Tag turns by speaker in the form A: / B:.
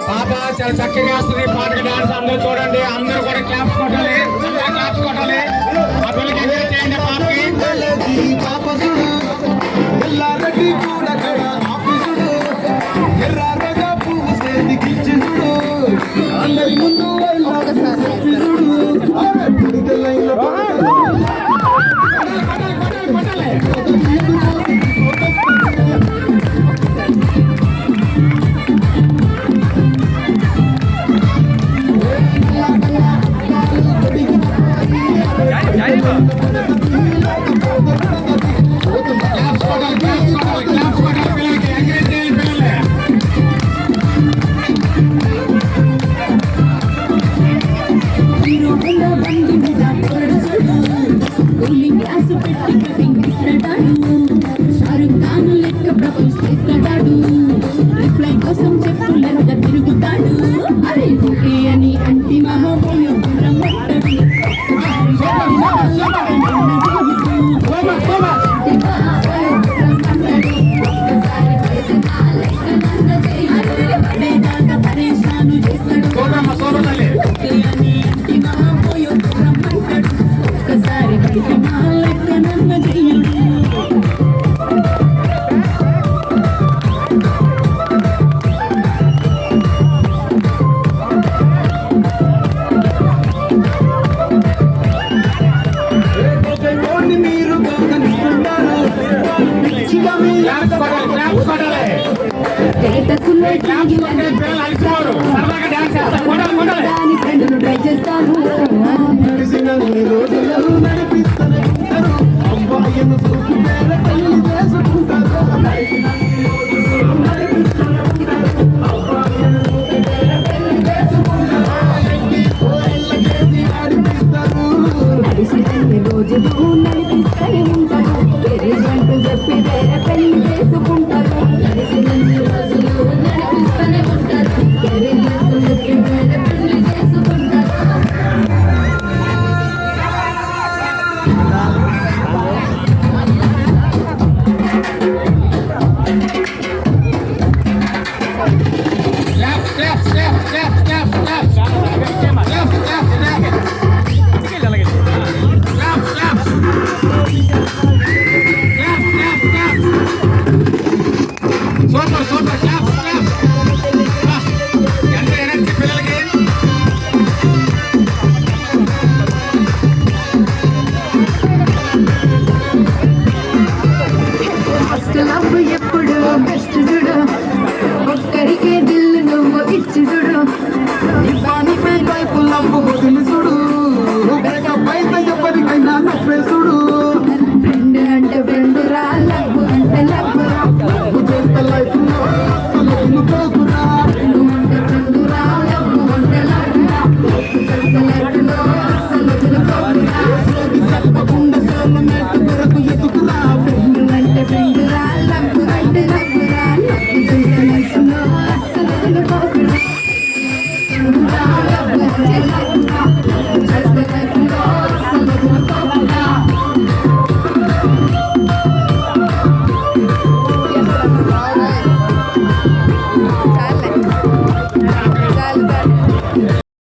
A: పాప చాలా చక్కగా వస్తుంది పాటకి డాన్స్. అందరూ చూడండి, అందరూ కూడా క్లాప్స్ కొట్టాలి, క్లాప్స్ కొట్టాలి. ఆ పిల్లలకి ఎంకరేజ్ చేయండి పాపకి.
B: పాప చూడు ఎల్లారెడ్డి కూడా ఆఫీసుడు ఎర్రగా పువ్వు సేదికిచ్చి చూడు అందరి ముందు ట్రై చేస్తాను అమ్మాయిను రోజులు నడిపిస్తూనే ఉంటారు. చెప్పి వేరే పెళ్లి చేసుకుంటారు. రోజులు నడిపిస్తూనే ఉంటారు. చెప్పి వేరే పెళ్లి చేసుకుంటారు.
A: Super super clap clap. ఎంత ఎనర్జీ పిల్లలకి.
C: ఫస్ట్ లవ్ ఎప్పుడు బెస్ట్ చూడు, ఒక్కరికే దిల్లు నువ్వు ఇచ్చి చూడు.
B: ఇవ్వనిపై వైపు లవ్వు వదిలి చూడు, బయట ఎవరికైనా నవ్వే చూడు.
C: ఫ్రెండ్ అంటే ఫ్రెండ్ రా, లవ్ అంటే లవ్ రా.
B: చేస్తే లైఫ్ లో అసలు పోకురా.
C: ఫ్రెండ్ అంటే ఫ్రెండ్ రా, లవ్ అంటే లవ్ రా. చేస్తే లైఫ్ లో అసలు పోకురా.
B: తప్పకుండా సోలమేట్ కొరకు ఎదుగురా.
C: ఫ్రెండ్ అంటే ఫ్రెండ్ రా, లవ్ అంటే లవ్ రా. చేస్తే లైఫ్ లో అసలు పోకురా. లవ్ అంటే లవ్ రా.